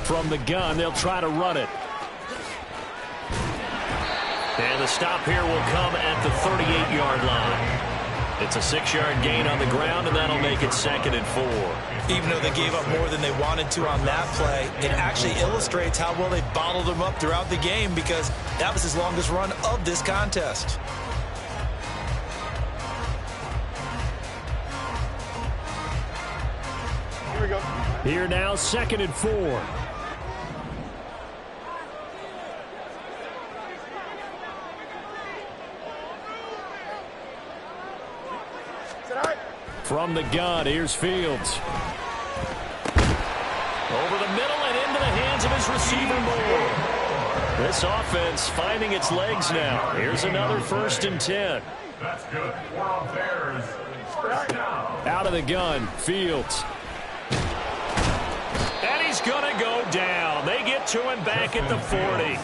From the gun, they'll try to run it. And the stop here will come at the 38-yard line. It's a 6-yard gain on the ground, and that'll make it 2nd and 4. Even though they gave up more than they wanted to on that play, it actually illustrates how well they bottled them up throughout the game, because that was his longest run of this contest. Here we go. Here now, 2nd and 4. From the gun, here's Fields. Over the middle and into the hands of his receiver Moore. This offense finding its legs now. Here's another 1st and 10. That's good. Bears. Out of the gun, Fields. And he's going to go down. They get to him back at the 40.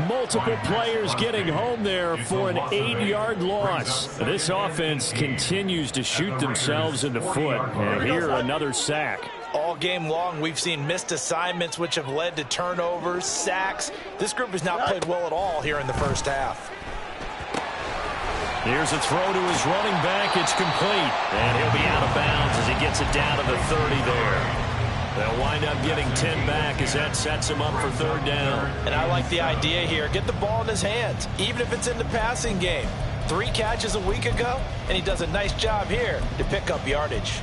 Multiple players getting home there for an 8-yard loss. This offense continues to shoot themselves in the foot. And here, another sack. All game long, we've seen missed assignments, which have led to turnovers, sacks. This group has not played well at all here in the first half. Here's a throw to his running back. It's complete. And he'll be out of bounds as he gets it down to the 30 there. They'll wind up getting 10 back as that sets him up for 3rd down. And I like the idea here. Get the ball in his hands, even if it's in the passing game. 3 catches a week ago, and he does a nice job here to pick up yardage.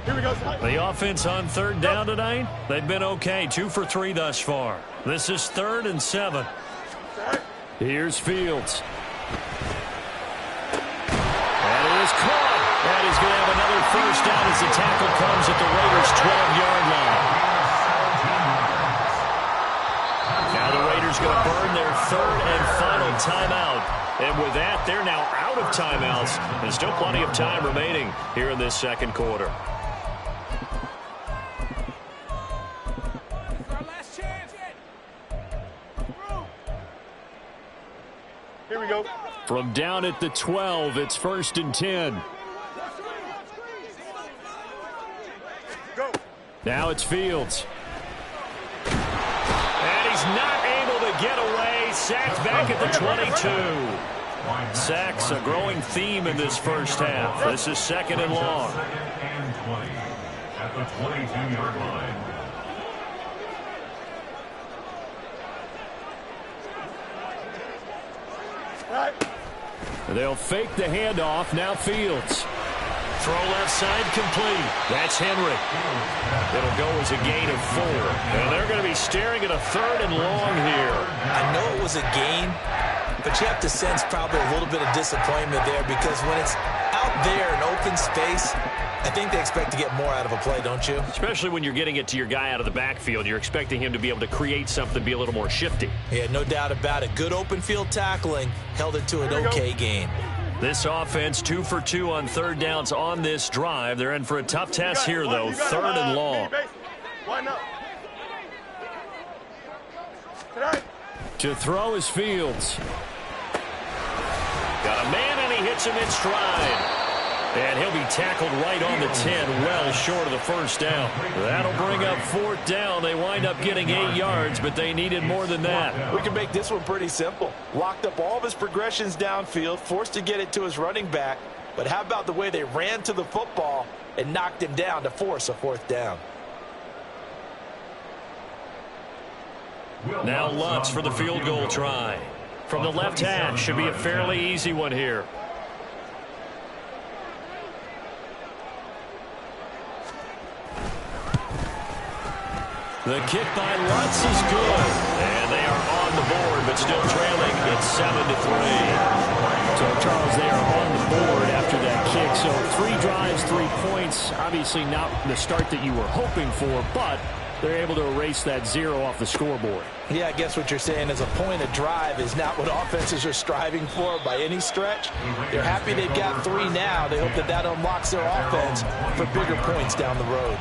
Here we go. The offense on 3rd down tonight, they've been okay. 2 for 3 thus far. This is 3rd and 7. Here's Fields. And it is caught. And he's going to have another 1st down as the tackle comes at the Raiders' 12-yard line. Now the Raiders going to burn their 3rd and final timeout. And with that, they're now out of timeouts. There's still plenty of time remaining here in this 2nd quarter. Here we go. From down at the 12, it's 1st and 10. Go. Now it's Fields. And he's not able to get away. Sacked back at the 22. Sacks a growing theme in this first half. This is 2nd and long. 2nd and 20 at the 22-yard line. They'll fake the handoff. Now Fields. Throw left side complete. That's Henry. It'll go as a gain of 4. And they're going to be staring at a 3rd and long here. I know it was a gain, but you have to sense probably a little bit of disappointment there, because when it's out there in open space, I think they expect to get more out of a play, don't you? Especially when you're getting it to your guy out of the backfield. You're expecting him to be able to create something, be a little more shifty. Yeah, no doubt about it. Good open field tackling held it to an okay gain. This offense 2 for 2 on 3rd downs on this drive. They're in for a tough task here, though. 3rd and long. To throw is Fields. Got a man, and he hits him in stride. And he'll be tackled right on the 10, well short of the 1st down. That'll bring up 4th down. They wind up getting 8 yards, but they needed more than that. We can make this one pretty simple. Locked up all of his progressions downfield, forced to get it to his running back. But how about the way they ran to the football and knocked him down to force a 4th down? Now Lutz for the field goal try. From the left hash, should be a fairly easy one here. The kick by Lutz is good. And they are on the board, but still trailing. It's 7-3. So, Charles, they are on the board after that kick. So, 3 drives, 3 points. Obviously not the start that you were hoping for, but they're able to erase that 0 off the scoreboard. Yeah, I guess what you're saying is a point of drive is not what offenses are striving for by any stretch. They're happy they've got 3 now. They hope that that unlocks their offense for bigger points down the road.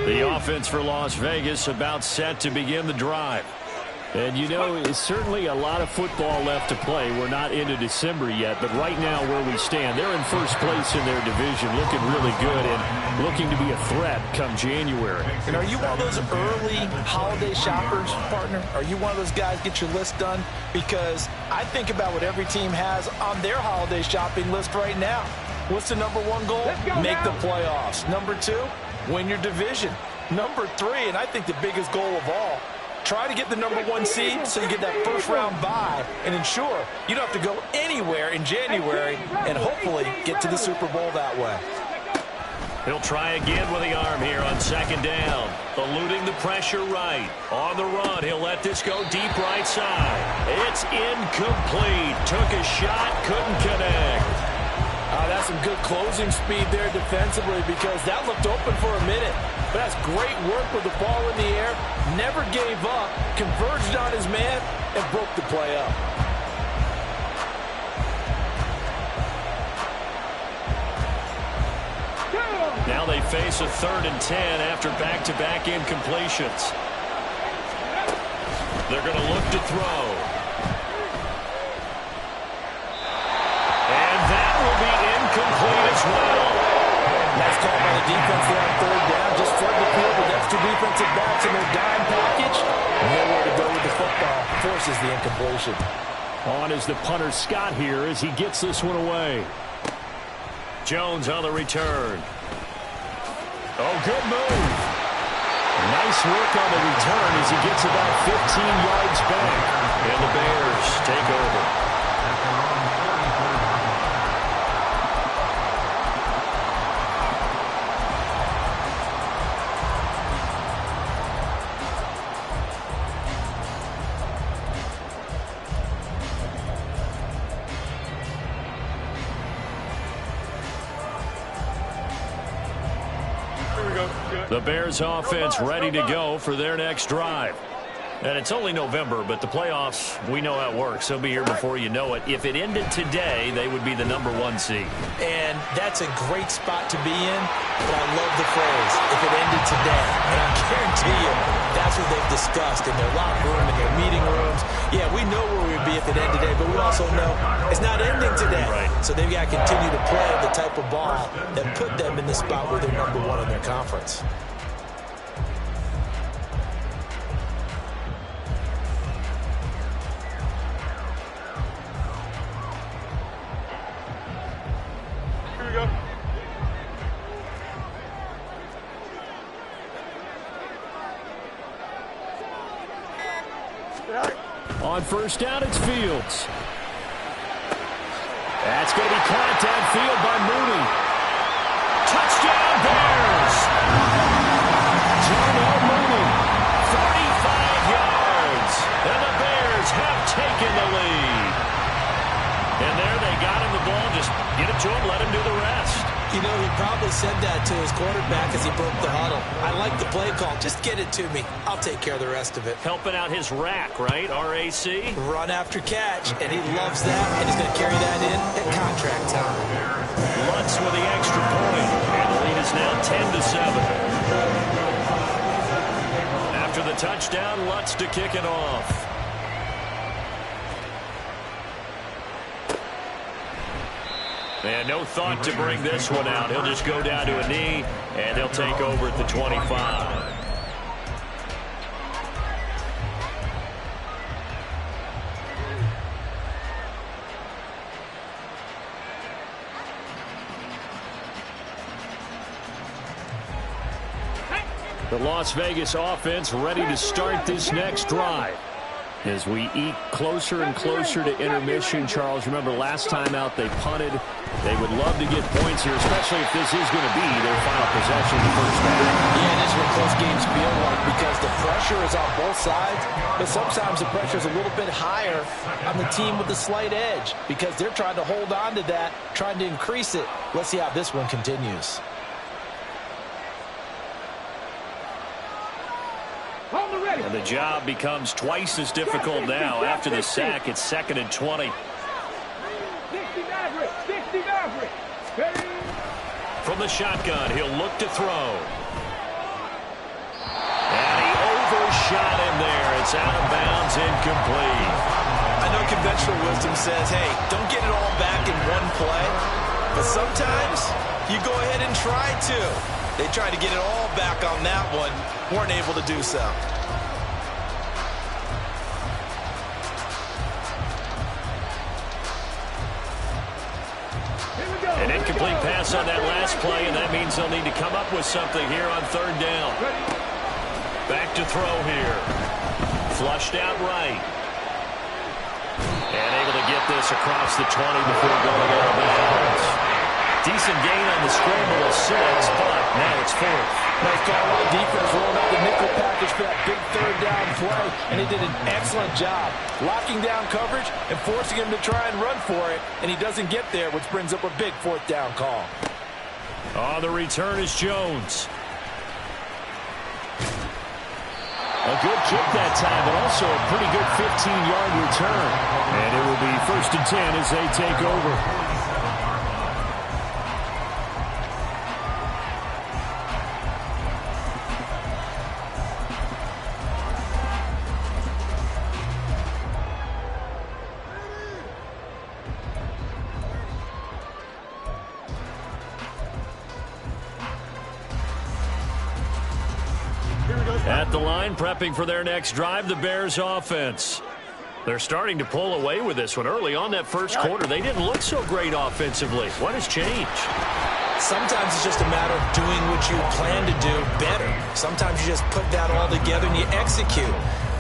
The offense for Las Vegas about set to begin the drive. And, you know, it's certainly a lot of football left to play. We're not into December yet, but right now where we stand, they're in first place in their division, looking really good and looking to be a threat come January. And are you one of those early holiday shoppers, partner? Are you one of those guys get your list done? Because I think about what every team has on their holiday shopping list right now. What's the number one goal? Make the playoffs. Number two, win your division. Number three, and I think the biggest goal of all, try to get the number one seed so you get that first round bye and ensure you don't have to go anywhere in January and hopefully get to the Super Bowl that way. He'll try again with the arm here on second down. Eluding the pressure right. On the run, he'll let this go deep right side. It's incomplete. Took a shot, couldn't connect. That's some good closing speed there defensively because that looked open for a minute. But that's great work with the ball in the air. Never gave up, converged on his man, and broke the play up. Now they face a 3rd and 10 after back-to-back incompletions. They're going to look to throw. And that will be incomplete as well. Nice call by the defense there on 3rd down. Just flood the field with extra defensive backs in their dime package. Nowhere to go with the football. Forces the incompletion. On is the punter Scott here as he gets this one away. Jones on the return. Oh, good move. Nice work on the return as he gets about 15 yards back. And the Bears take over. The Bears offense ready to go for their next drive. And it's only November, but the playoffs, we know how it works. They'll be here before you know it. If it ended today, they would be the number one seed. And that's a great spot to be in, but I love the phrase, if it ended today. And I guarantee you, that's what they've discussed in their locker room, in their meeting rooms. Yeah, we know where we'd be if it ended today, but we also know it's not ending today. Right. So they've got to continue to play the type of ball that put them in the spot where they're number one in their conference. On first down, it's Fields. That's going to be caught downfield by Mooney. Touchdown, Bears! Darnell Mooney, 35 yards. And the Bears have taken the lead. And there they got him the ball. Just get it to him, let him do the rest. You know, he probably said that to his quarterback as he broke the huddle. I like the play call. Just get it to me. I'll take care of the rest of it. Helping out his rack, right? RAC? Run after catch, and he loves that, and he's going to carry that in at contract time. Lutz with the extra point, and the lead is now 10-7. After the touchdown, Lutz to kick it off. And no thought to bring this one out. He'll just go down to a knee, and he'll take over at the 25. The Las Vegas offense ready to start this next drive. As we eke closer and closer to intermission, Charles, remember last time out they punted. They would love to get points here, especially if this is going to be their final possession of the first half. Yeah, this is what close games feel like because the pressure is on both sides, but sometimes the pressure is a little bit higher on the team with the slight edge because they're trying to hold on to that, trying to increase it. Let's see how this one continues. And the job becomes twice as difficult now. After the sack, it's 2nd and 20. From the shotgun, he'll look to throw. It's out of bounds, incomplete. I know conventional wisdom says, hey, don't get it all back in one play. But sometimes you go ahead and try to. They tried to get it all back on that one. Weren't able to do so. An incomplete pass on that last play, and that means they'll need to come up with something here on third down. Back to throw here. Flushed out right. And able to get this across the 20 before going out of bounds. Decent gain on the scramble of 6, but now it's 4th. Nice call by defense, rolling out the nickel package for that big third down play, and they did an excellent job locking down coverage and forcing him to try and run for it, and he doesn't get there, which brings up a big 4th down call. On the return is Jones. A good kick that time, but also a pretty good 15-yard return. And it will be 1st and 10 as they take over. At the line, prepping for their next drive, the Bears offense. They're starting to pull away with this one. Early on that first quarter, they didn't look so great offensively. What has changed? Sometimes it's just a matter of doing what you plan to do better. Sometimes you just put that all together and you execute.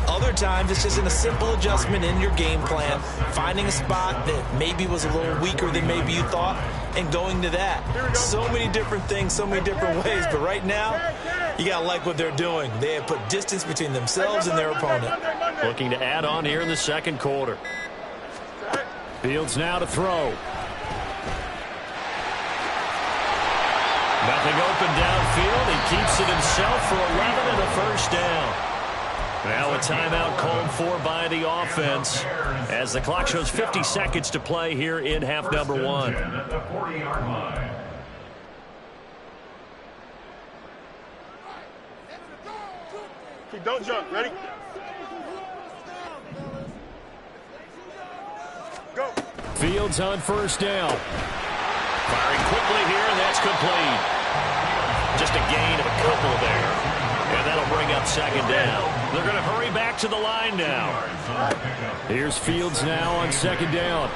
Other times it's just in a simple adjustment in your game plan, finding a spot that maybe was a little weaker than maybe you thought, and going to that. So many different things, so many different ways, but right now, you got to like what they're doing. They have put distance between themselves and their opponent. Looking to add on here in the second quarter. Fields now to throw. Nothing open downfield. He keeps it himself for 11 and a first down. Now a timeout called for by the offense as the clock shows 50 seconds to play here in half number 1. At the 40-yard line. Don't jump. Ready? Go. Fields on first down. Firing quickly here, and that's complete. Just a gain of a couple there. And that'll bring up second down. They're going to hurry back to the line now. Here's Fields now on second down.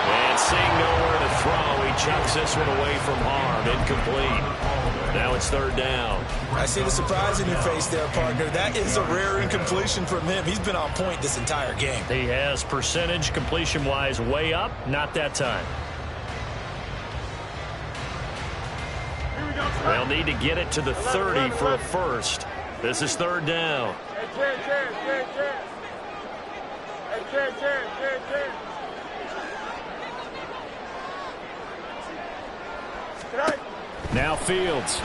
And seeing nowhere to throw, he chucks this one away from harm. Incomplete. Now it's third down. I see the surprise in your face there, partner. That is a rare incompletion from him. He's been on point this entire game. He has percentage completion-wise way up. Not that time. They'll need to get it to the 30 for a first. This is third down. Now Fields.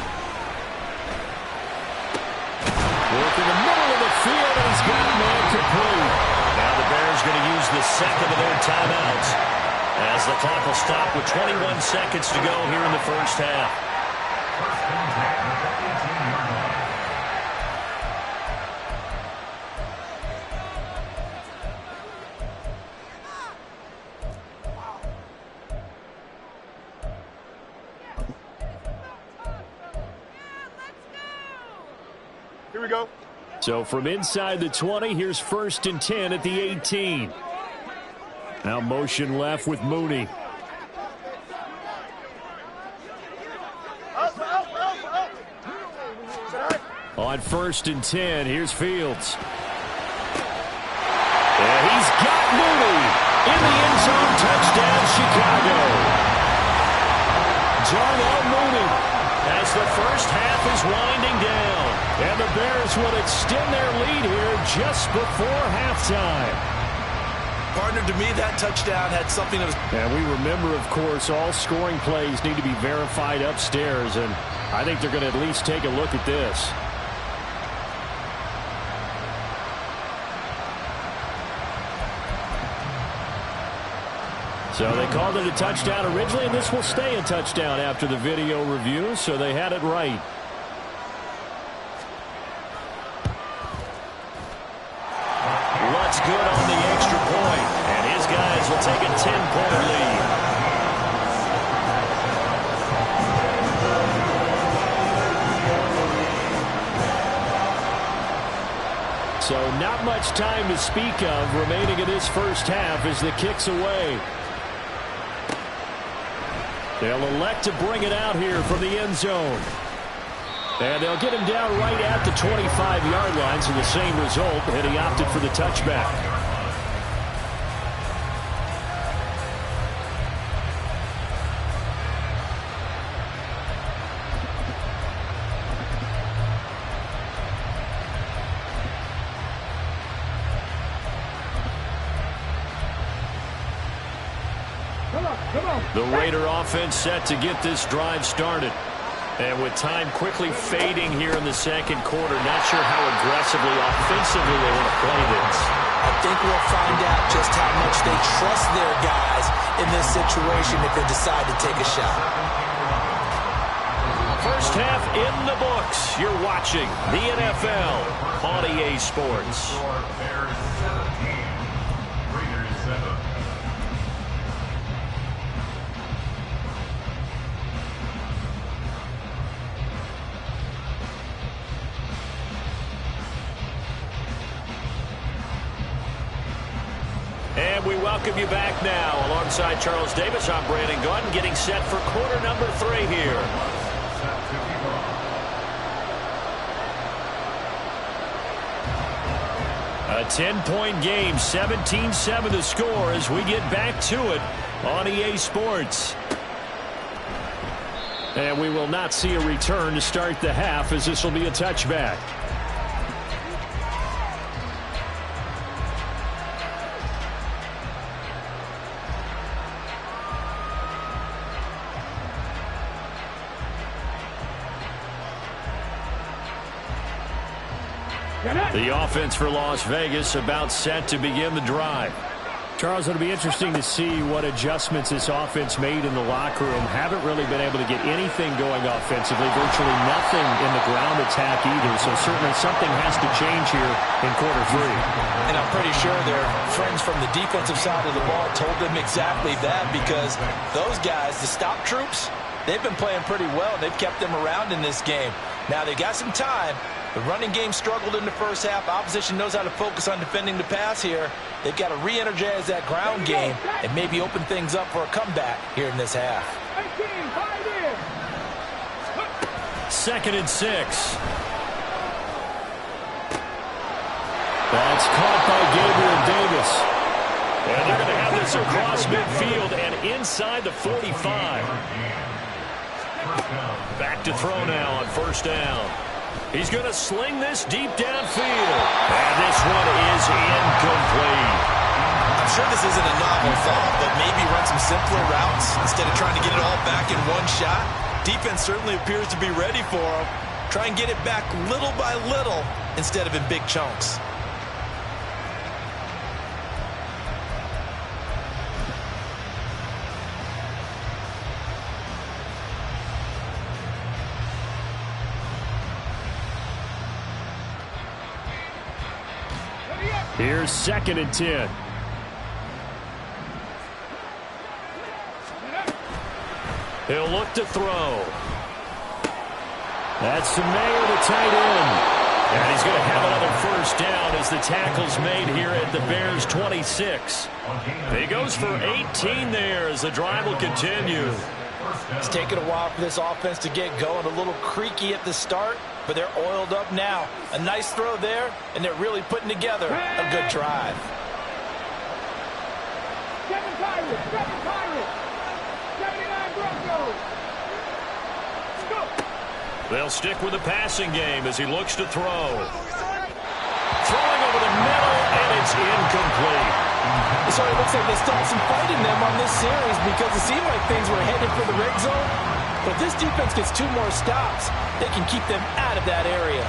Work in the middle of the field, and he's got man complete. Now the Bears going to use the second of their timeouts as the clock will stop with 21 seconds to go here in the first half. Here we go. So from inside the 20, here's 1st and 10 at the 18. Now motion left with Mooney. On 1st and 10, here's Fields. And he's got Mooney in the end zone. Touchdown, Chicago. Darnell Mooney as the first half is winding down. And the Bears will extend their lead here just before halftime. Partner, to me, that touchdown had something that was... And we remember, of course, all scoring plays need to be verified upstairs, and I think they're going to at least take a look at this. So they called it a touchdown originally, and this will stay a touchdown after the video review, so they had it right. It's good on the extra point, and his guys will take a 10-point lead. So not much time to speak of remaining in this first half as the kick's away. They'll elect to bring it out here from the end zone. And they'll get him down right at the 25-yard line, so the same result, and he opted for the touchback. The Raider offense set to get this drive started. And with time quickly fading here in the second quarter, not sure how aggressively, offensively they want to play this. I think we'll find out just how much they trust their guys in this situation if they decide to take a shot. First half in the books. You're watching the NFL on EA Sports. Bears 17, Raiders 7. And we welcome you back now. Alongside Charles Davis, I'm Brandon Gaudin, getting set for quarter number 3 here. A 10-point game, 17-7 the score as we get back to it on EA Sports. And we will not see a return to start the half, as this will be a touchback. The offense for Las Vegas about set to begin the drive. Charles, it'll be interesting to see what adjustments this offense made in the locker room. Haven't really been able to get anything going offensively, virtually nothing in the ground attack either. So certainly something has to change here in quarter 3. And I'm pretty sure their friends from the defensive side of the ball told them exactly that, because those guys, the stop troops, they've been playing pretty well. They've kept them around in this game. Now they got some time. The running game struggled in the first half. Opposition knows how to focus on defending the pass here. They've got to re-energize that ground game and maybe open things up for a comeback here in this half. 2nd and 6. That's caught by Gabriel Davis. And they're going to have this across midfield and inside the 45. Back to throw now on first down. He's going to sling this deep downfield. And this one is incomplete. I'm sure this isn't a novel thought, but maybe run some simpler routes instead of trying to get it all back in one shot. Defense certainly appears to be ready for him. Try and get it back little by little instead of in big chunks. Here's 2nd and 10. He'll look to throw. That's Mayer, the tight end. And he's going to have another first down as the tackle's made here at the Bears 26. He goes for 18 there as the drive will continue. It's taken a while for this offense to get going. A little creaky at the start, but they're oiled up now. A nice throw there, and they're really putting together a good drive. Seven Pirates. 79 Broncos. Go. They'll stick with the passing game as he looks to throw. Throwing over the middle, and it's incomplete. So it looks like they still have some fight in them on this series, because it seemed like things were headed for the red zone. But if this defense gets 2 more stops, they can keep them out of that area.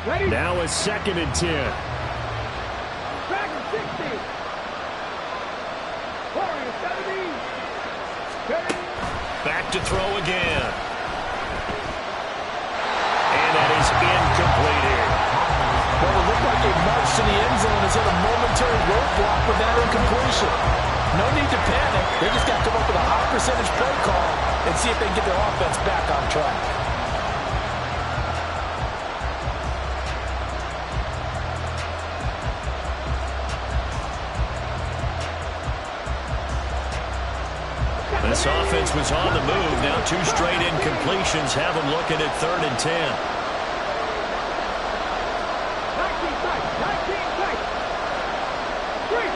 Ready? Now it's 2nd and 10. Back and 60. Warriors 70. Back to throw again. And that is incomplete here. Well, it looked like they marched to the end zone as hit a momentary roadblock with that incompletion. No need to panic. They just got to come up with a high percentage play call and see if they can get their offense back on track. This offense was on the move. Now 2 straight incompletions have them looking at 3rd and 10. 19 sight. 19 sight. Three.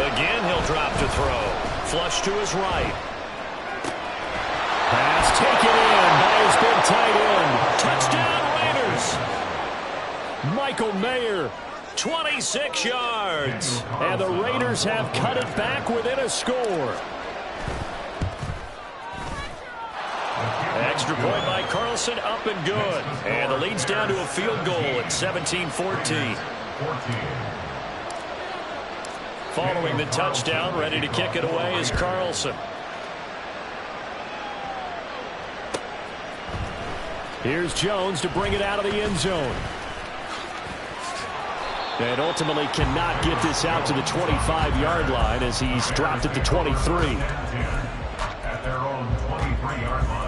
Again, he'll drop to throw. Flush to his right. Pass taken in by his big tight end. Touchdown, Raiders. Michael Mayer. 26 yards. And the Raiders have cut it back within a score. Extra point by Carlson, up and good. And the lead's down to a field goal at 17-14. Following the touchdown, ready to kick it away is Carlson. Here's Jones to bring it out of the end zone. And ultimately cannot get this out to the 25-yard line as he's dropped at the 23. At their own 23-yard line.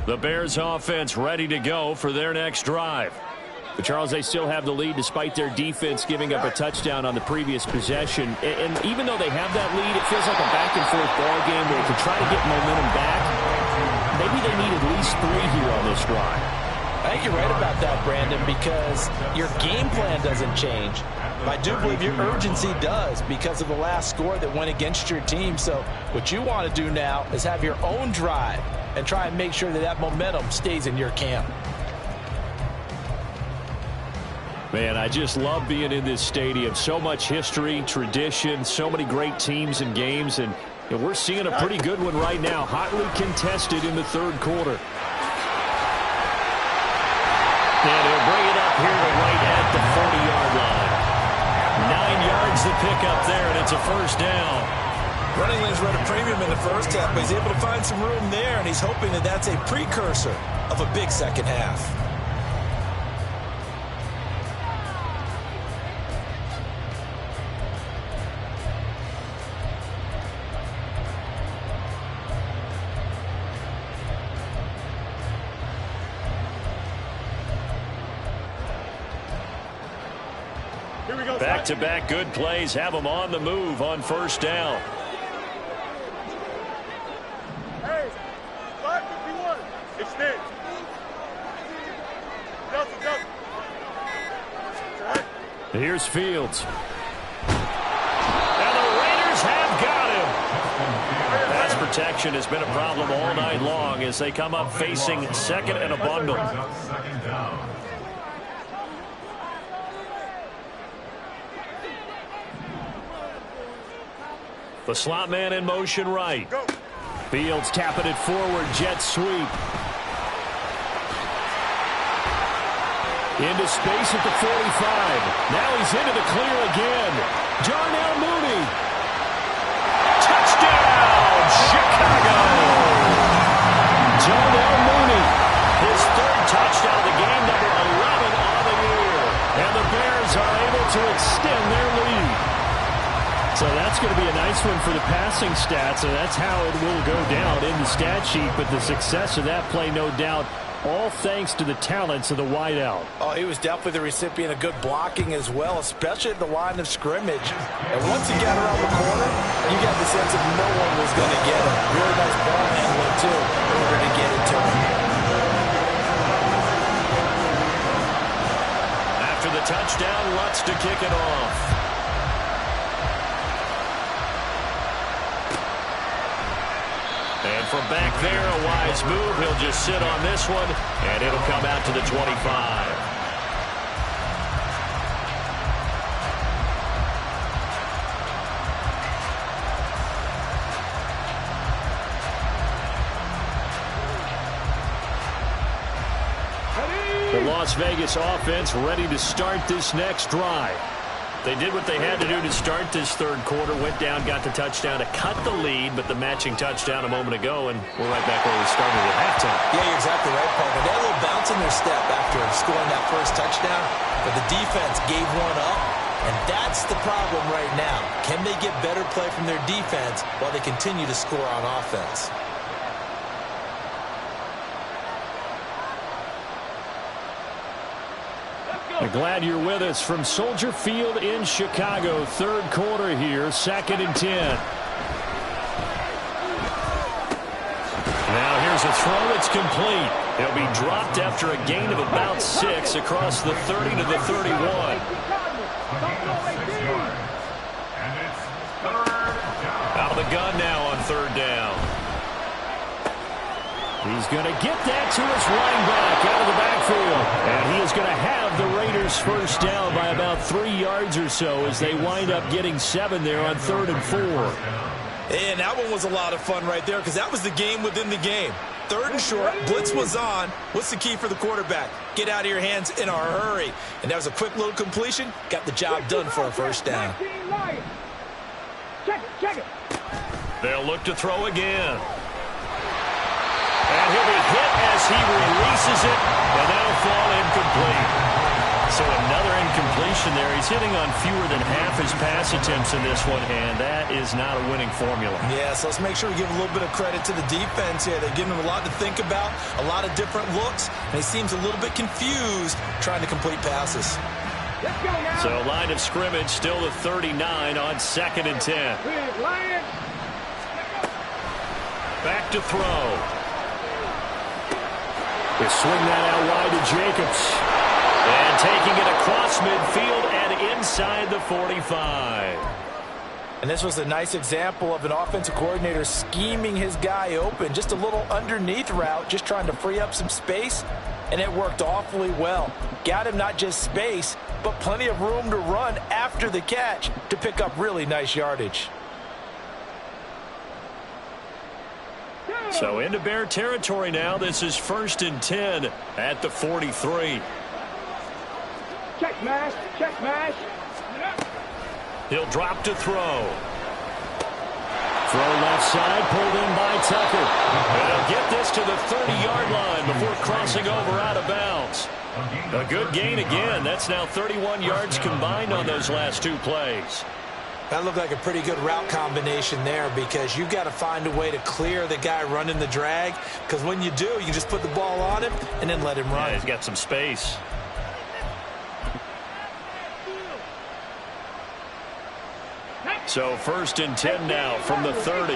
The Bears offense ready to go for their next drive. But Charles, they still have the lead despite their defense giving up a touchdown on the previous possession. And even though they have that lead, it feels like a back-and-forth ball game where to try to get momentum back, maybe they need at least 3 here on this drive. I think you're right about that, Brandon, because your game plan doesn't change. I do believe your urgency does because of the last score that went against your team. So what you want to do now is have your own drive and try and make sure that that momentum stays in your camp. Man, I just love being in this stadium. So much history, tradition, so many great teams and games, and we're seeing a pretty good one right now. Hotly contested in the 3rd quarter. And he'll bring it up here to right at the 40-yard line. 9 yards to pick up there, and it's a first down. Running lanes run a premium in the first half, but he's able to find some room there, and he's hoping that that's a precursor of a big second half. Back-to-back good plays have them on the move on first down. Hey, 551. Extend. Here's Fields. And the Raiders have got him. Pass protection has been a problem all night long as they come up facing 2nd and a bundle. Second down. The slot man in motion right. Fields tapping it forward, jet sweep. Into space at the 45. Now he's into the clear again. Darnell Mooney. Touchdown, Chicago. Darnell Mooney. His 3rd touchdown of the game, number 11 on the year. And the Bears are able to extend their lead. So that's going to be a nice one for the passing stats, and that's how it will go down in the stat sheet. But the success of that play, no doubt, all thanks to the talents of the wideout. Oh, he was definitely the recipient of good blocking as well, especially at the line of scrimmage. And once he got around the corner, you got the sense that no one was going to get him. Really nice ball handling, too, in order to get it to him. After the touchdown, Lutz to kick it off. And from back there, a wise move. He'll just sit on this one, and it'll come out to the 25. The Las Vegas offense ready to start this next drive. They did what they had to do to start this third quarter, went down, got the touchdown to cut the lead, but the matching touchdown a moment ago, and we're right back where we started at halftime. Yeah, you're exactly right, partner. They had a little bounce in their step after scoring that first touchdown, but the defense gave one up, and that's the problem right now. Can they get better play from their defense while they continue to score on offense? I'm glad you're with us from Soldier Field in Chicago. Third quarter here, 2nd and 10. Now here's a throw. It's complete. He'll be dropped after a gain of about 6 across the 30 to the 31. Out of the gun now on 3rd down. He's going to get that to his running back out of the backfield. And he is going to have the Raiders first down by about 3 yards or so as they wind up getting 7 there on 3rd and 4. And that one was a lot of fun right there because that was the game within the game. 3rd and short, blitz was on. What's the key for the quarterback? Get out of your hands in a hurry. And that was a quick little completion. Got the job done for a first down. Check it. They'll look to throw again. And he'll be hit as he releases it, and that'll fall incomplete. So another incompletion there. He's hitting on fewer than half his pass attempts in this one, and that is not a winning formula. Yeah, so let's make sure we give a little bit of credit to the defense here. They're giving him a lot to think about, a lot of different looks, and he seems a little bit confused trying to complete passes. Let's go now. So line of scrimmage still the 39 on 2nd and 10. Back to throw. They swing that out wide to Jacobs. And taking it across midfield and inside the 45. And this was a nice example of an offensive coordinator scheming his guy open. Just a little underneath route, just trying to free up some space. And it worked awfully well. Got him not just space, but plenty of room to run after the catch to pick up really nice yardage. So into Bear territory now. This is 1st and 10 at the 43. Check mash. He'll drop to throw. Throw left side, pulled in by Tucker. And he'll get this to the 30-yard line before crossing over out of bounds. A good gain again. That's now 31 yards combined on those last 2 plays. That looked like a pretty good route combination there because you've got to find a way to clear the guy running the drag, because when you do, you just put the ball on him and then let him run. Yeah, he's got some space. So 1st and 10 now from the 30.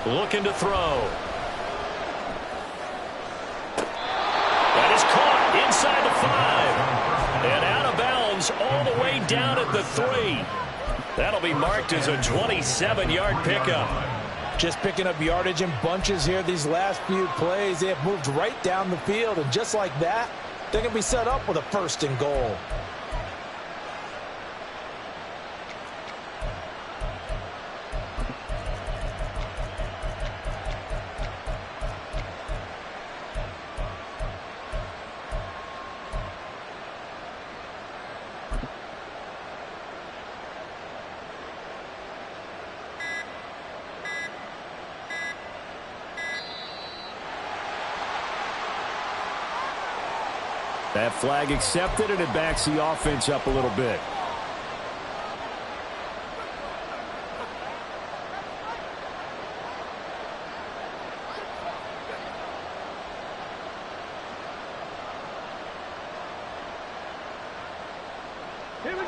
Looking to throw. That is caught inside the 5. And out of bounds all the way down at the 3. That'll be marked as a 27-yard pickup. Just picking up yardage in bunches here these last few plays. They have moved right down the field, and just like that, they're going to be set up with a 1st and goal. That flag accepted, and it backs the offense up a little bit.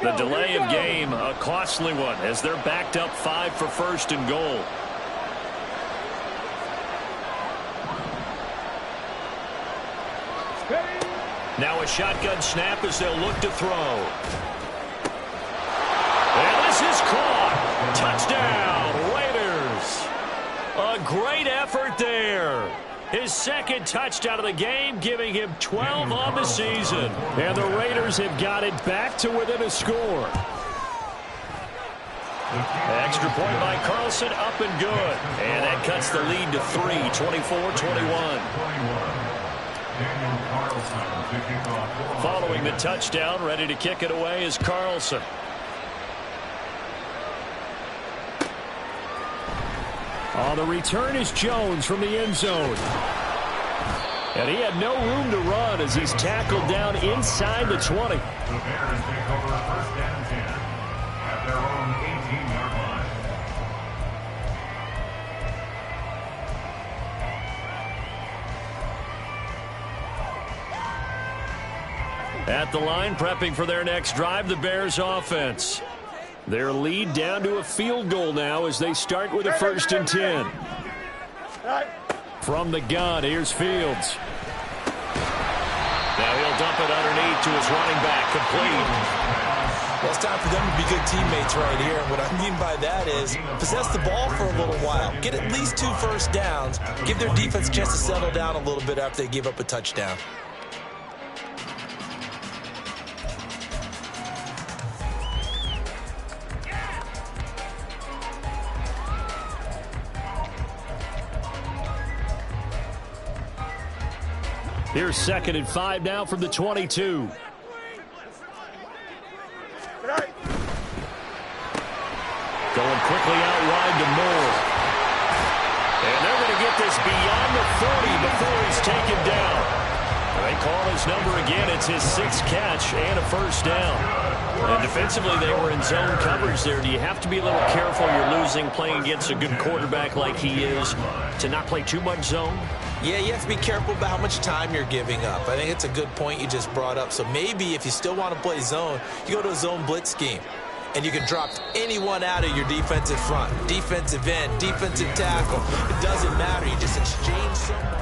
The delay of game, a costly one, as they're backed up 5 for 1st and goal. Now a shotgun snap as they'll look to throw. And this is caught. Touchdown, Raiders. A great effort there. His 2nd touchdown of the game, giving him 12 on the season. And the Raiders have got it back to within a score. Extra point by Carlson, up and good. And that cuts the lead to 3, 24-21. Following the touchdown, ready to kick it away is Carlson. On the return is Jones from the end zone. And he had no room to run as he's tackled down inside the 20. The Bears take over first and 10 at their own 18-yard line. At the line, prepping for their next drive, the Bears offense. Their lead down to a field goal now as they start with a 1st and 10. From the gun, here's Fields. Now he'll dump it underneath to his running back, complete. Well, it's time for them to be good teammates right here. And what I mean by that is possess the ball for a little while. Get at least 2 first downs. Give their defense a chance to settle down a little bit after they give up a touchdown. Here's 2nd and 5 now from the 22. Going quickly out wide to Moore. And they're going to get this beyond the 40 before he's taken down. They call his number again. It's his 6th catch and a 1st down. And defensively, they were in zone coverage there. Do you have to be a little careful? You're losing, playing against a good quarterback like he is, to not play too much zone? Yeah, you have to be careful about how much time you're giving up. I think it's a good point you just brought up. So maybe if you still want to play zone, you go to a zone blitz scheme. And you can drop anyone out of your defensive front. Defensive end, defensive tackle. It doesn't matter. You just exchange someone.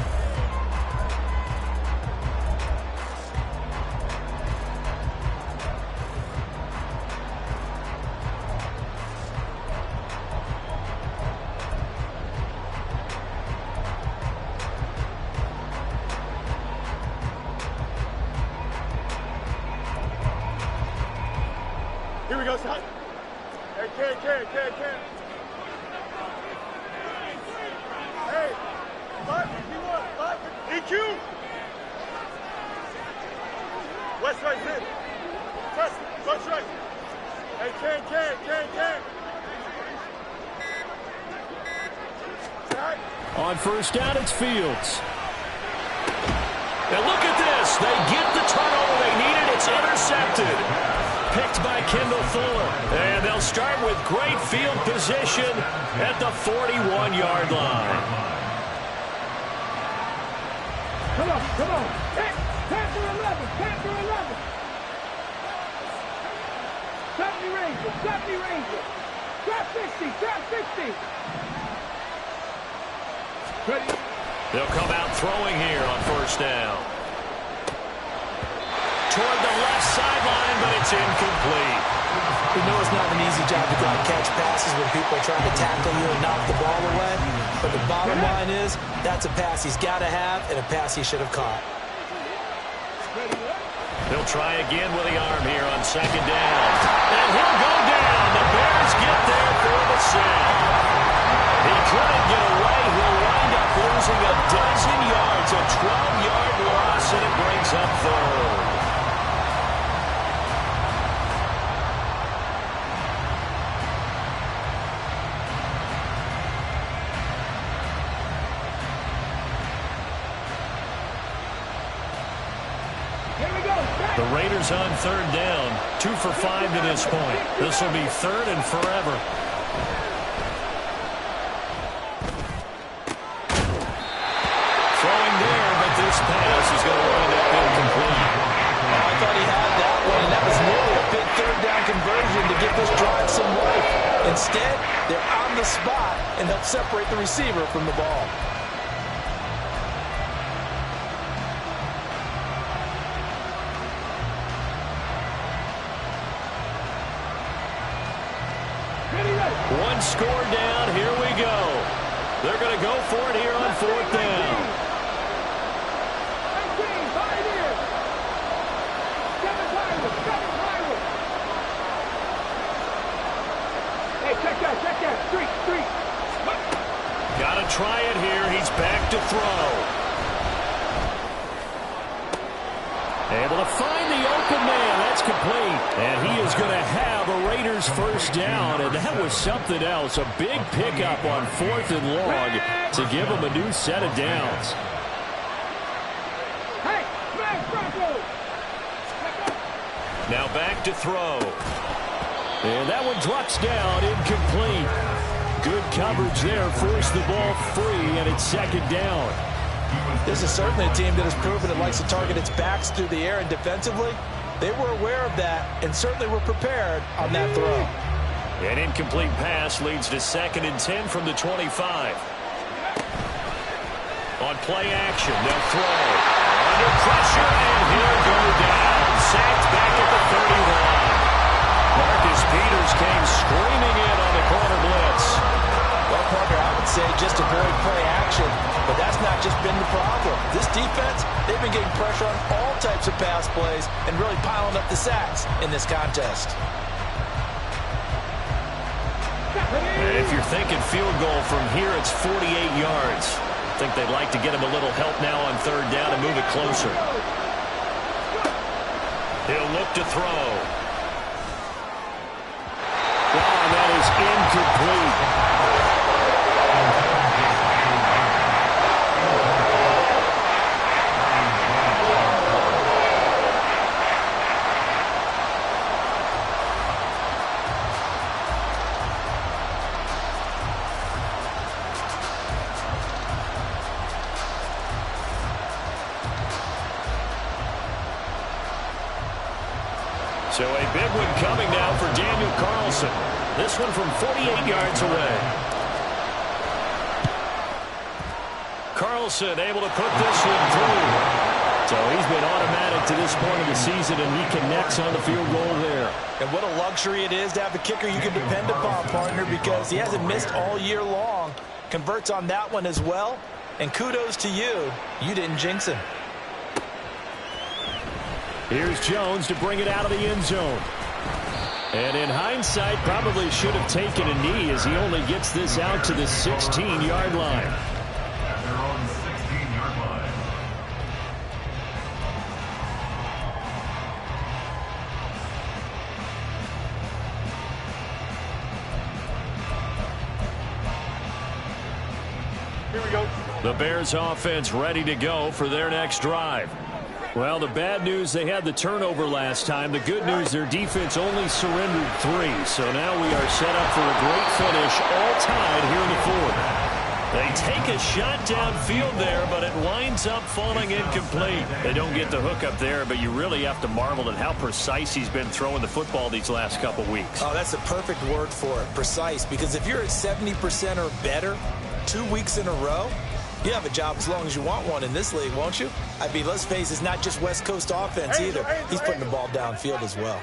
Here we go, son. Hey, kid. Hey, 551, 551. EQ. West right, sit. Press, West right. Hey, can. On 1st down, it's Fields. And look at this. They get the turnover they needed. It's intercepted. Picked by Kendall Fuller. And they'll start with great field position at the 41-yard line. Come on. Panther 11. Safety Ranger. Trap 60. Ready. They'll come out throwing here on 1st down. Toward the left sideline, but it's incomplete. You know it's not an easy job to go out and catch passes when people are trying to tackle you and knock the ball away. But the bottom line is, that's a pass he's got to have and a pass he should have caught. He'll try again with the arm here on 2nd down. And he'll go down. The Bears get there for the sack. He couldn't get away. He'll wind up losing a dozen yards, a 12-yard loss, and it brings up 3rd. The Raiders on 3rd down, 2 for 5 to this point. This will be 3rd and forever. Throwing there, but this pass is going to wind up incomplete. I thought he had that one, and that was nearly a big 3rd down conversion to give this drive some life. Instead, they're on the spot and help separate the receiver from the ball. One score down. Here we go. They're going to go for it here on 4th down. Hey, throw. Able to find the open man. That's complete. And he is going to have a Raiders first down. And that was something else. A big pickup on 4th and long to give him a new set of downs. Hey, smash Bronco! Now back to throw. And that one drops down, incomplete. Good coverage there, forced the ball free, and it's 2nd down. This is certainly a team that has proven it likes to target its backs through the air, and defensively, they were aware of that and certainly were prepared on that throw. An incomplete pass leads to 2nd and 10 from the 25. On play action, they'll throw. Under pressure, and he'll go down. Sacked back at the 31. Marcus Peters came screaming in on the corner blitz. Well, partner, I would say just avoid play action, but that's not just been the problem. This defense, they've been getting pressure on all types of pass plays and really piling up the sacks in this contest. And if you're thinking field goal from here, it's 48 yards. I think they'd like to get him a little help now on 3rd down and move it closer. He'll look to throw. Oh, that is incomplete. So a big one coming now for Daniel Carlson. This one from 48 yards away. Carlson able to put this one through. So he's been automatic to this point of the season, and he connects on the field goal there. And what a luxury it is to have a kicker you can depend upon, partner, because he hasn't missed all year long. Converts on that one as well. And kudos to you. You didn't jinx him. Here's Jones to bring it out of the end zone. And in hindsight, probably should have taken a knee as he only gets this out to the 16-yard line. At their own 16-yard line. Here we go. The Bears offense ready to go for their next drive. Well, the bad news, they had the turnover last time. The good news, their defense only surrendered 3. So now we are set up for a great finish, all tied here in the 4th. They take a shot downfield there, but it winds up falling incomplete. They don't get the hook up there, but you really have to marvel at how precise he's been throwing the football these last couple weeks. Oh, that's the perfect word for it, precise. Because if you're at 70% or better 2 weeks in a row, you have a job as long as you want one in this league, won't you? I mean, let's face it, it's not just West Coast offense either. He's putting the ball downfield as well.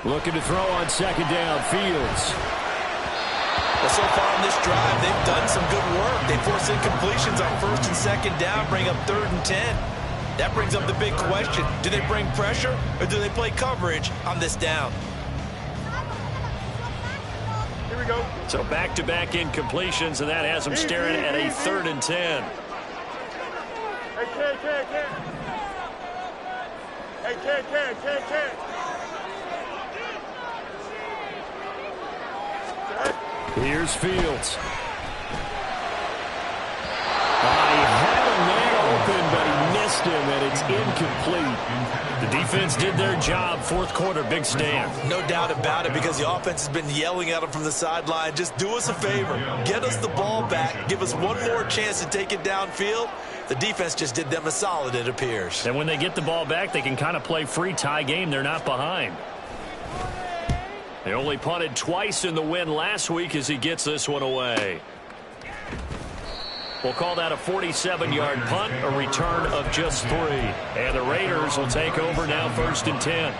Looking to throw on 2nd down, Fields. Well, so far on this drive, they've done some good work. They force incompletions on 1st and 2nd down, bring up 3rd and 10. That brings up the big question. Do they bring pressure or do they play coverage on this down? Here we go. So back-to-back incompletions, and that has them staring at a 3rd and 10. Hey, Ken. Here's Fields. He had a man open, but he missed him, and it's incomplete. The defense did their job. 4th quarter, big stand. No doubt about it, because the offense has been yelling at them from the sideline. Just do us a favor. Get us the ball back. Give us one more chance to take it downfield. The defense just did them a solid, it appears. And when they get the ball back, they can kind of play free tie game. They're not behind. They only punted twice in the win last week as he gets this one away. We'll call that a 47-yard punt, a return of just 3. And the Raiders will take over now 1st and 10.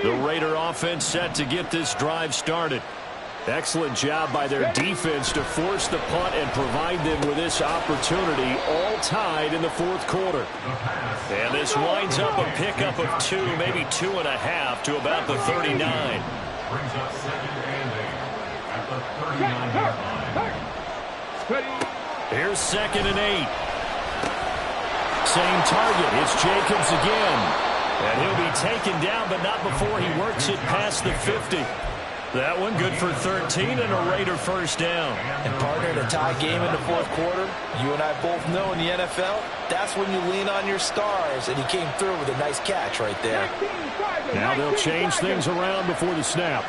The Raider offense set to get this drive started. Excellent job by their defense to force the punt and provide them with this opportunity, all tied in the fourth quarter. And this winds up a pickup of 2, maybe 2.5 to about the 39. Brings up second and 8 at the 39-yard line. Here's second and 8. Same target. It's Jacobs again. And he'll be taken down, but not before he works it past the 50. That one good for 13 and a Raider first down. And partner, in a tie game in the fourth quarter, you and I both know in the NFL, that's when you lean on your stars. And he came through with a nice catch right there. Now they'll change things around before the snap.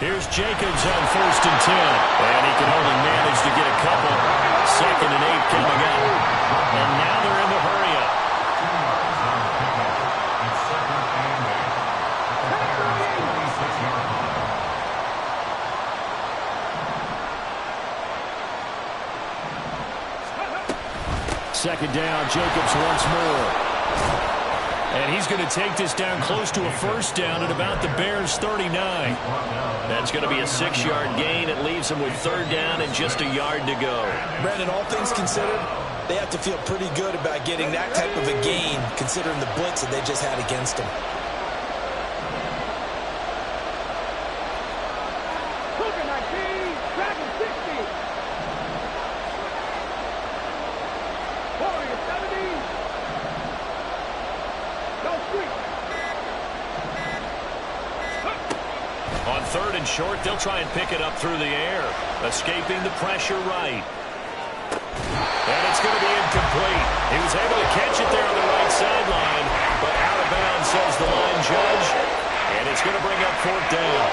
Here's Jacobs on first and 10. And he can only manage to get a couple. Second and 8 coming up. And now they're in the hurry up. Second down, Jacobs once more. And he's going to take this down close to a first down at about the Bears' 39. That's going to be a 6-yard gain. It leaves them with third down and just a yard to go. Brandon, all things considered, they have to feel pretty good about getting that type of a gain, considering the blitz that they just had against them. On third and short, they'll try and pick it up through the air, escaping the pressure right. And it's going to be incomplete. He was able to catch it there on the right sideline, but out of bounds, says the line judge, and it's going to bring up fourth down.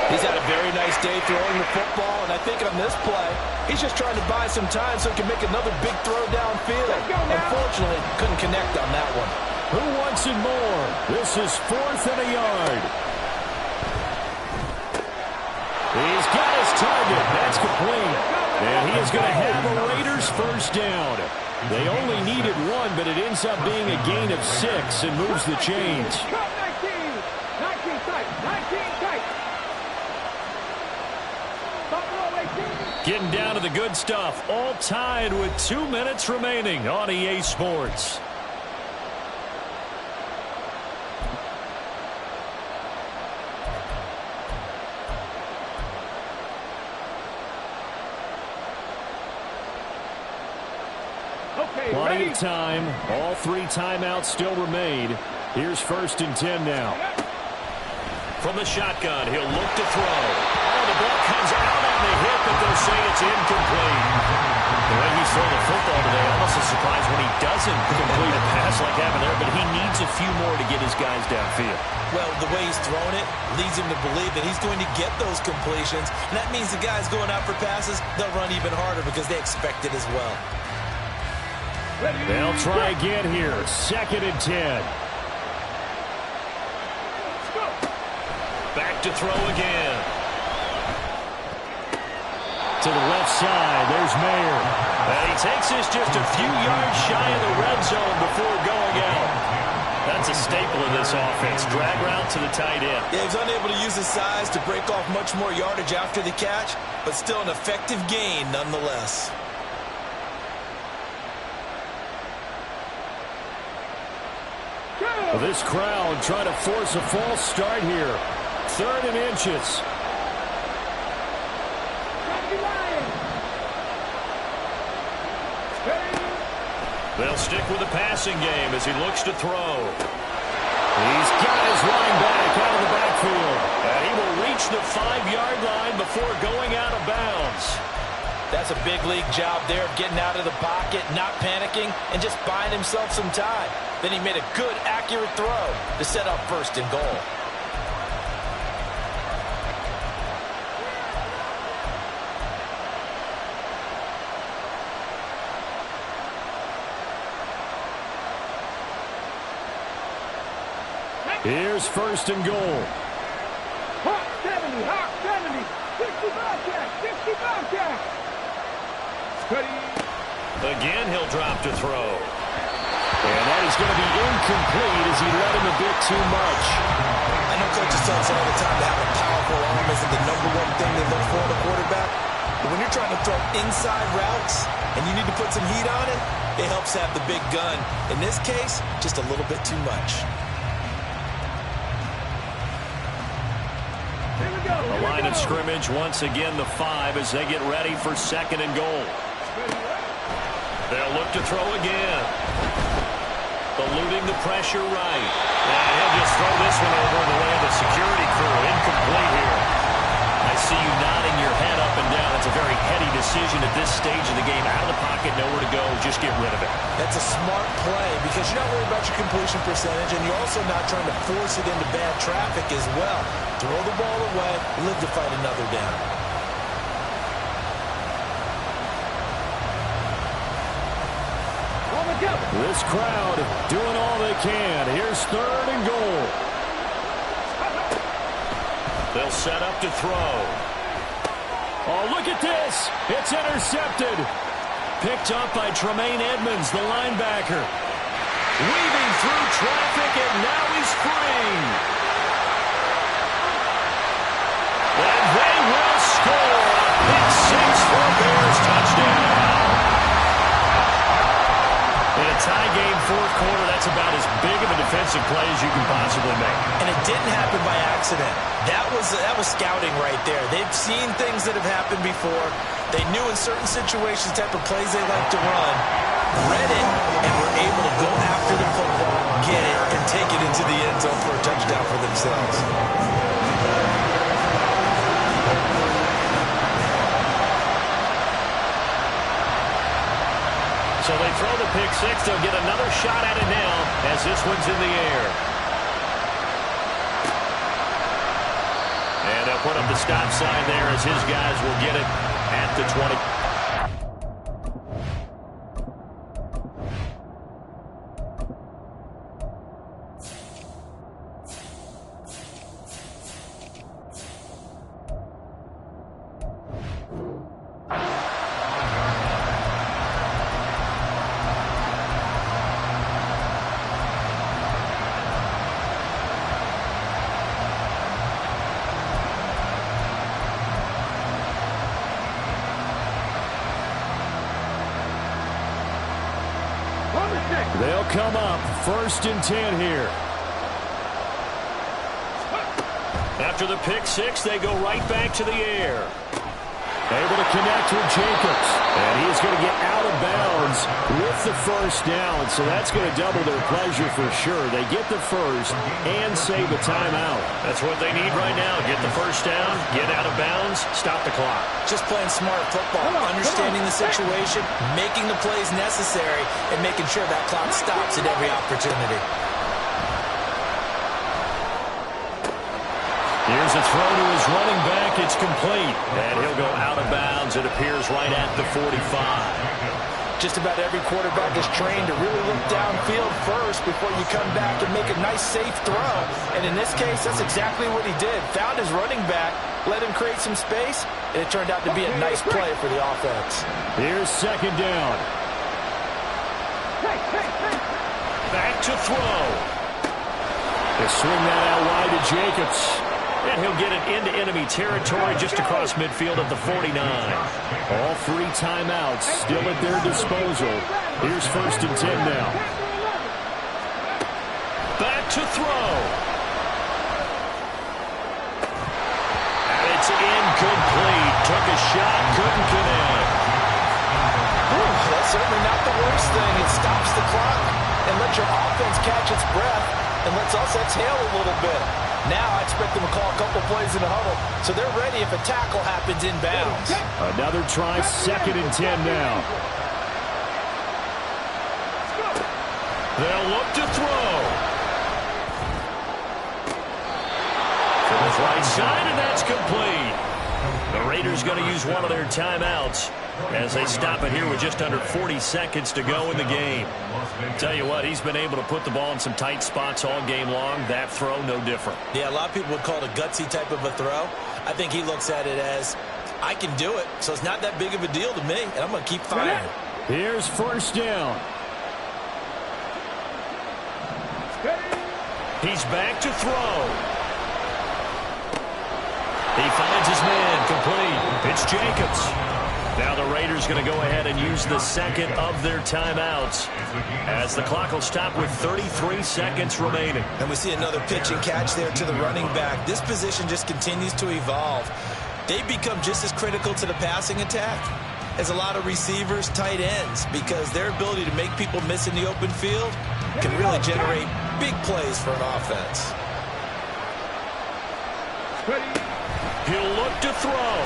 He's had a very nice day throwing the football, and I think on this play, he's just trying to buy some time so he can make another big throw downfield. Unfortunately, couldn't connect on that one. Who wants it more? This is fourth and a yard. He's got his target. That's complete. And he is going to have a Raiders first down. They only needed one, but it ends up being a gain of 6 and moves the chains. 19 tight. Getting down to the good stuff. All tied with 2 minutes remaining on EA Sports. Plenty of time. All 3 timeouts still remain. Here's first and 10 now. From the shotgun, he'll look to throw. Oh, the ball comes out on the hit, but they'll say it's incomplete. The way he's throwing the football today, almost a surprise when he doesn't complete a pass like happened there, but he needs a few more to get his guys downfield. Well, the way he's throwing it leads him to believe that he's going to get those completions, and that means the guys going out for passes, they'll run even harder because they expect it as well. They'll try again here. Second and 10. Back to throw again. To the left side, there's Mayer. And he takes this just a few yards shy of the red zone before going out. That's a staple of this offense. Drag route to the tight end. Yeah, he's unable to use his size to break off much more yardage after the catch, but still an effective gain nonetheless. Well, this crowd trying to force a false start here. Third and inches. They'll stick with the passing game as he looks to throw. He's got his line back out of the backfield. And he will reach the 5-yard line before going out of bounds. That's a big league job there of getting out of the pocket, not panicking, and just buying himself some time. Then he made a good, accurate throw to set up first and goal. Here's first and goal. Hawk 70, 65 jack. Again, he'll drop to throw. And that is going to be incomplete as he led him a bit too much. I know coaches tell us all the time to have a powerful arm isn't the number one thing they look for in a quarterback. But when you're trying to throw inside routes and you need to put some heat on it, it helps have the big gun. In this case, just a little bit too much. The line of scrimmage, once again, the 5 as they get ready for 2nd and goal. They'll look to throw again. Eluding the pressure right. And he'll just throw this one over in the way of the security crew. Incomplete here. I see you nodding your head up and down. It's a very heady decision at this stage of the game. Out of the pocket, nowhere to go. Just get rid of it. That's a smart play because you're not worried about your completion percentage, and you're also not trying to force it into bad traffic as well. Throw the ball away, live to fight another down. This crowd doing all they can. Here's 3rd and goal. They'll set up to throw. Oh, look at this. It's intercepted. Picked up by Tremaine Edmonds, the linebacker. Weaving through traffic, and now he's free. And they will score. Pick 6 for Bears touchdown. In a tie game, 4th quarter, that's about as big of a defensive play as you can possibly make. And it didn't happen by accident. That was scouting right there. They've seen things that have happened before. They knew in certain situations the type of plays they like to run, read it, and were able to go after the football, get it, and take it into the end zone for a touchdown for themselves. So they throw the pick 6. They'll get another shot at it now as this one's in the air. And they'll put up the stop sign there as his guys will get it at the 20. They'll come up 1st and 10 here. After the pick 6, they go right back to the air. Able to connect with Jacobs. And he's going to get out of bounds with the 1st down. So that's going to double their pleasure for sure. They get the 1st and save a timeout. That's what they need right now. Get the 1st down, get out of bounds, stop the clock. Just playing smart football, understanding the situation, making the plays necessary, and making sure that clock stops at every opportunity. Here's a throw to his running back. It's complete. And he'll go out of bounds. It appears right at the 45. Just about every quarterback is trained to really look downfield first before you come back and make a nice, safe throw. And in this case, that's exactly what he did. Found his running back, let him create some space, and it turned out to be a nice play for the offense. Here's 2nd down. Back to throw. They swing that out wide to Jacobs. And he'll get it into enemy territory just across midfield at the 49. All 3 timeouts still at their disposal. Here's 1st and 10 now. Back to throw. And it's incomplete. Took a shot, couldn't connect. That's certainly not the worst thing. It stops the clock and lets your offense catch its breath and lets us exhale a little bit. Now I expect them to call a couple plays in the huddle, so they're ready if a tackle happens inbounds. Another try, 2nd and 10 now. They'll look to throw. From his right side, and that's complete. The Raiders going to use one of their timeouts as they stop it here with just under 40 seconds to go in the game. Tell you what, he's been able to put the ball in some tight spots all game long. That throw, no different. Yeah, a lot of people would call it a gutsy type of a throw. I think he looks at it as, I can do it, so it's not that big of a deal to me, and I'm going to keep firing. Here's 1st down. He's back to throw. He finds his man complete. It's Jacobs. Now the Raiders going to go ahead and use the second of their timeouts as the clock will stop with 33 seconds remaining. And we see another pitch and catch there to the running back. This position just continues to evolve. They become just as critical to the passing attack as a lot of receivers, tight ends, because their ability to make people miss in the open field can really generate big plays for an offense. He'll look to throw.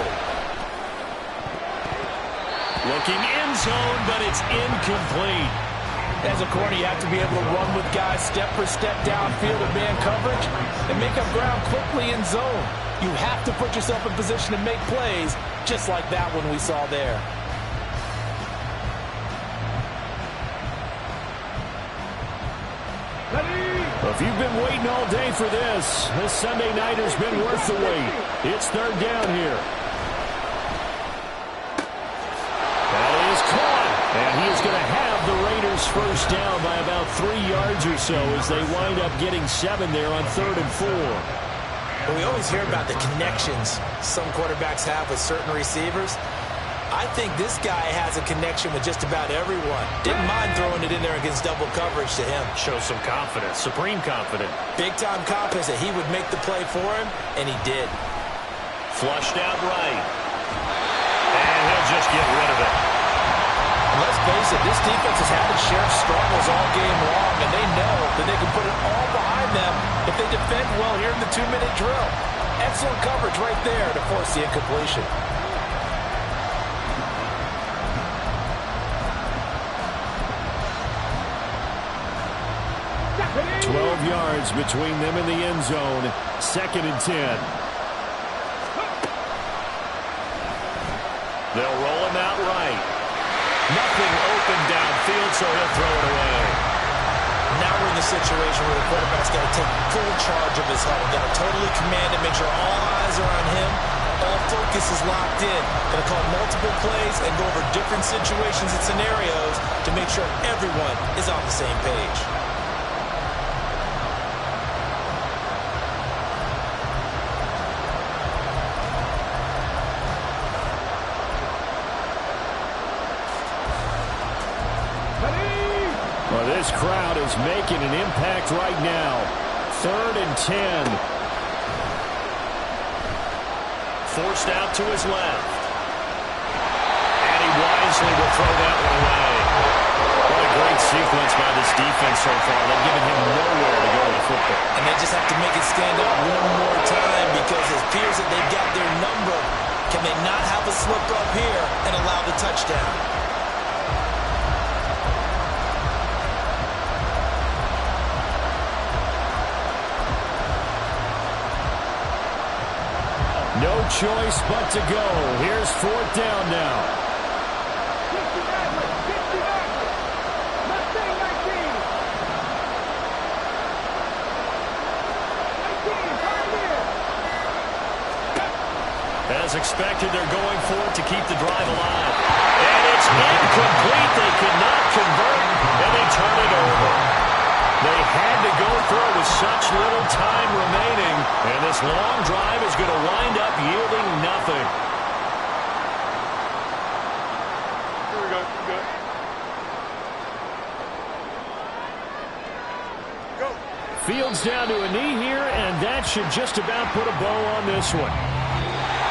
Looking end zone, but it's incomplete. As a corner, you have to be able to run with guys step for step downfield in man coverage and make up ground quickly in zone. You have to put yourself in position to make plays, just like that one we saw there. If you've been waiting all day for this Sunday nighter's been worth the wait. It's third down here. That is caught. And he is going to have the Raiders first down by about 3 yards or so as they wind up getting 7 there on 3rd and 4. Well, we always hear about the connections some quarterbacks have with certain receivers. I think this guy has a connection with just about everyone. Didn't mind throwing it in there against double coverage to him. Shows some confidence, supreme confidence. Big-time confidence that he would make the play for him, and he did. Flushed out right. And he'll just get rid of it. And let's face it, this defense has had its share of struggles all game long, and they know that they can put it all behind them if they defend well here in the 2-minute drill. Excellent coverage right there to force the incompletion. 12 yards between them and the end zone. 2nd and 10. They'll roll him out right. Nothing open downfield, so he'll throw it away. Now we're in the situation where the quarterback's got to take full charge of his huddle. Got to totally command it, make sure all eyes are on him. All focus is locked in. Going to call multiple plays and go over different situations and scenarios to make sure everyone is on the same page. Well, this crowd is making an impact right now. 3rd and 10. Forced out to his left. And he wisely will throw that one away. What a great sequence by this defense so far. They've given him nowhere to go with the football. And they just have to make it stand up one more time because it appears that they've got their number. Can they not have a slip up here and allow the touchdown? No choice but to go. Here's 4th down now. As expected, they're going for it to keep the drive alive. And it's incomplete. They could not convert, and they turn it over. They had to go for it with such little time remaining, and this long drive is going to wind up yielding nothing. Here we go. Go. Fields down to a knee here, and that should just about put a bow on this one.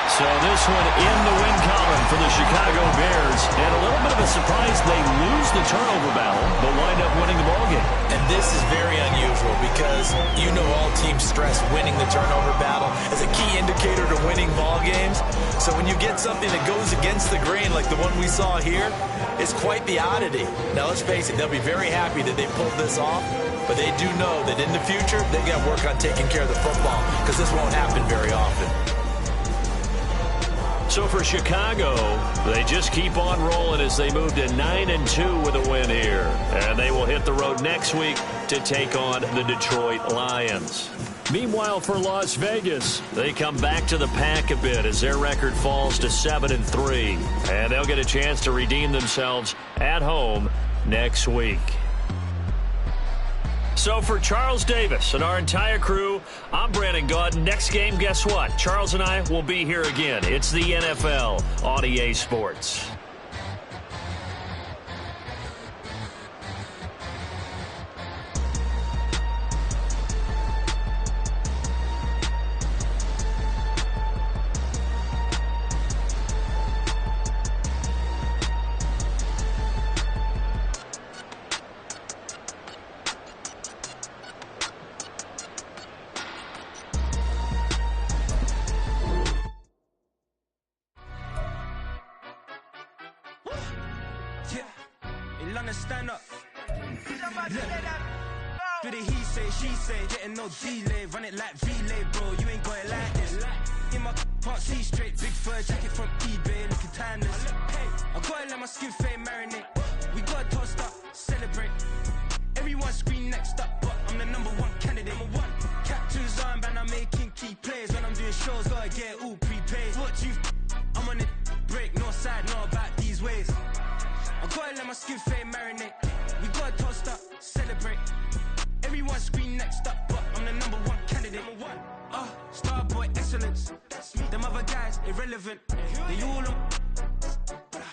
So this one in the win column for the Chicago Bears. And a little bit of a surprise, they lose the turnover battle, but wind up winning the ballgame. And this is very unusual because you know all teams stress winning the turnover battle as a key indicator to winning ball games. So when you get something that goes against the grain like the one we saw here, it's quite the oddity. Now let's face it, they'll be very happy that they pulled this off, but they do know that in the future they got to work on taking care of the football because this won't happen very often. So for Chicago, they just keep on rolling as they move to 9-2 with a win here. And they will hit the road next week to take on the Detroit Lions. Meanwhile, for Las Vegas, they come back to the pack a bit as their record falls to 7-3. And they'll get a chance to redeem themselves at home next week. So for Charles Davis and our entire crew, I'm Brandon Gaudin. Next game, guess what? Charles and I will be here again. It's the NFL on EA Sports. Stand up. Do the he say, she say, getting no delay, run it like relay, bro. You ain't got it like this. In my part C straight, big fur jacket from eBay, looking timeless. I gotta let my skin fade marinate. We gotta toast up, celebrate. Everyone scream next up, but I'm the #1 candidate. Captain's armband, I'm making key plays. When I'm doing shows, gotta get it all prepaid. What you I'm on it, break, no side, no about these ways. I gotta let my skin fade marinate. We gotta toast up, celebrate. Everyone scream next up, but I'm the #1 candidate. Starboy excellence. Them other guys irrelevant. They all on.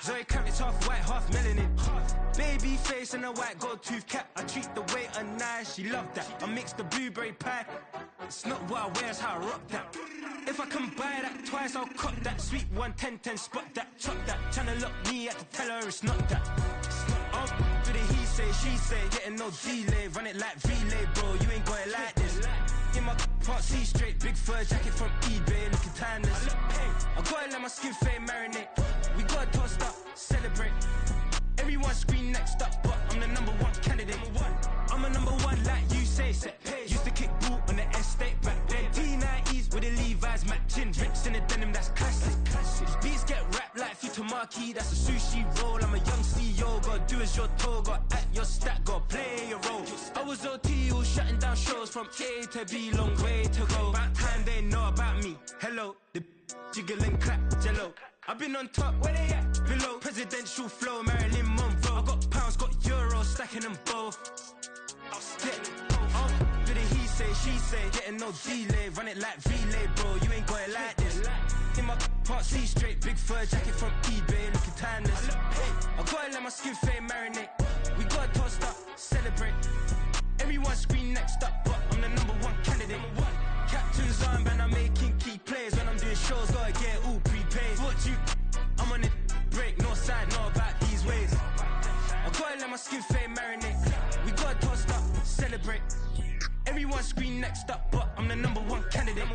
Zoe Kravitz half white, half melanin. Baby face and a white gold tooth cap. I treat the waiter nice, she love that. I mix the blueberry pie. It's not what I wear, it's how I rock that. If I can buy that twice, I'll cut that. Sweet 110, spot that, chop that. Tryna lock me at the tell her it's not that. Do the he say, she say, getting no delay, run it like relay, bro. You ain't got it like this. In my part C straight, big fur jacket from eBay, looking timeless. I gotta let my skin fade marinate. We gotta toast up, celebrate. Everyone scream next up, but I'm the #1 candidate. I'm a #1 like you say, set pace. Used to kick boot on the estate back then. T90s with the Levi's matching. Rips in the denim, that's classic. These beats get wrapped like Futamaki, that's a sushi roll. I'm a young CEO, gotta do as you're told. Gotta act your stat, gotta play your role. I was OT, all shutting down shows from A to B, long way to go. About time they know about me. Hello, the jiggle and clap, jello. I've been on top, where they at? Below, presidential flow, Marilyn Monroe. I got pounds, got euros, stacking them both. I'll stick. Do the he say, she say, getting no delay, run it like relay, bro. You ain't got it like this. In my part C straight, big fur jacket from eBay, looking timeless. I gotta let my skin fade marinate. We gotta toast up, celebrate. Everyone scream next up, but I'm the #1 candidate. Captain's armband, I'm making key plays. When I'm doing shows, gotta get it all prepaid. What you I'm on it, break, no side, no about these ways. I gotta let my skin fade marinate. We gotta toast up, celebrate. Everyone scream next up, but I'm the #1 candidate.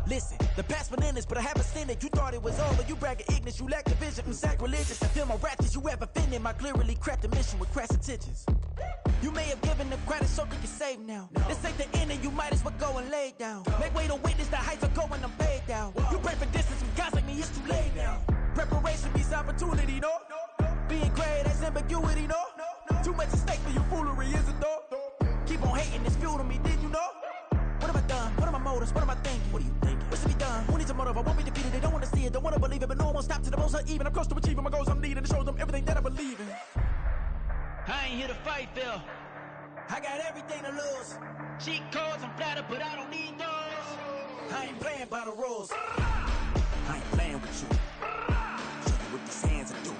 Listen, the past bananas, but I haven't seen it. You thought it was over, you bragging ignorance, you lack the vision from sacrilegious. I feel my raptors, you ever offended my clearly crafted mission with crass intentions. You may have given them credit so they can save now. This ain't the end and you might as well go and lay down. Make way to witness the heights are going, I'm paid down. You pray for distance from guys like me, it's too late now. Preparation beats opportunity, no? Being great has ambiguity, no? Too much at stake for your foolery, is it though? Keep on hating, it's fuel to me, did you know? What have I done? What are my motives? What am I thinking? What are you thinking? What's to be done? Who needs a motive? I won't be defeated. They don't want to see it, don't want to believe it, but no one won't stop to the most uneven. I'm close to achieving my goals. I'm needing to show them everything that I believe in. I ain't here to fight, Phil. I got everything to lose. Cheat codes, I'm flattered, but I don't need those. I ain't playing by the rules. I ain't playing with you. Show you what these hands are doing.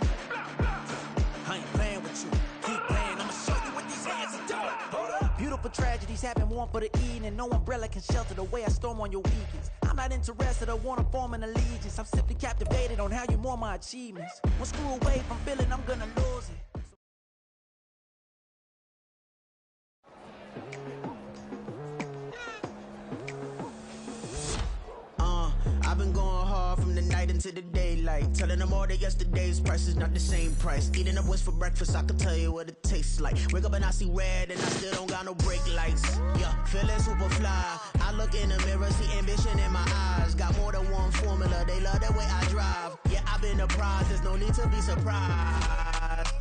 I ain't playing with you. Keep playing, I'ma show you what these hands are doing. Hold up. Beautiful tragedies happen, one for the evening. No umbrella can shelter the way I storm on your weekends. I'm not interested, I wanna form an allegiance. I'm simply captivated on how you more my achievements. One screw away from feeling I'm gonna lose it. I've been going hard from the night night into the daylight. Telling them all that yesterday's price is not the same price. Eating up wings for breakfast, I can tell you what it tastes like. Wake up and I see red and I still don't got no brake lights. Yeah, feeling super fly. I look in the mirror, see ambition in my eyes. Got more than one formula, they love the way I drive. Yeah, I've been a prize, there's no need to be surprised.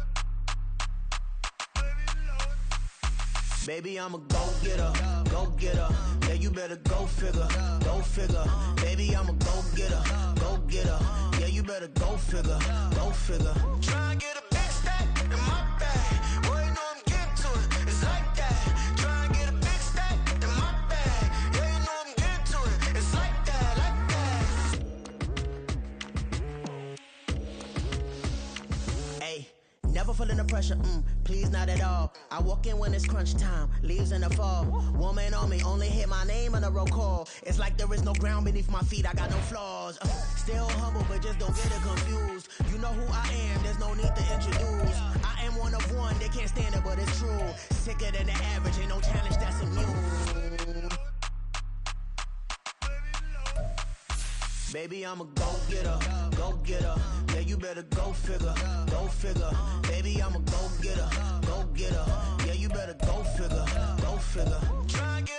Baby, I'm a go-getter, go-getter. Yeah, you better go figure, go figure. Baby, I'm a go-getter, go-getter. Yeah, you better go figure, go figure. Try and get a big stack in my bag. Boy, you know I'm getting to it, it's like that. Try and get a big stack in my bag. Yeah, you know I'm getting to it, it's like that, like that. Hey. Never feeling the pressure, please not at all. I walk in when it's crunch time, leaves in the fall. Woman on me, only hit my name on a roll call. It's like there is no ground beneath my feet, I got no flaws. Still humble, but just don't get it confused. You know who I am, there's no need to introduce. I am one of one, they can't stand it, but it's true. Sicker than the average, ain't no challenge that's immune. Baby, I'm a go-getter, go-getter. Yeah, you better go figure, go figure. Baby, I'm a go-getter, go-getter. Yeah, you better go figure, go figure. Try and get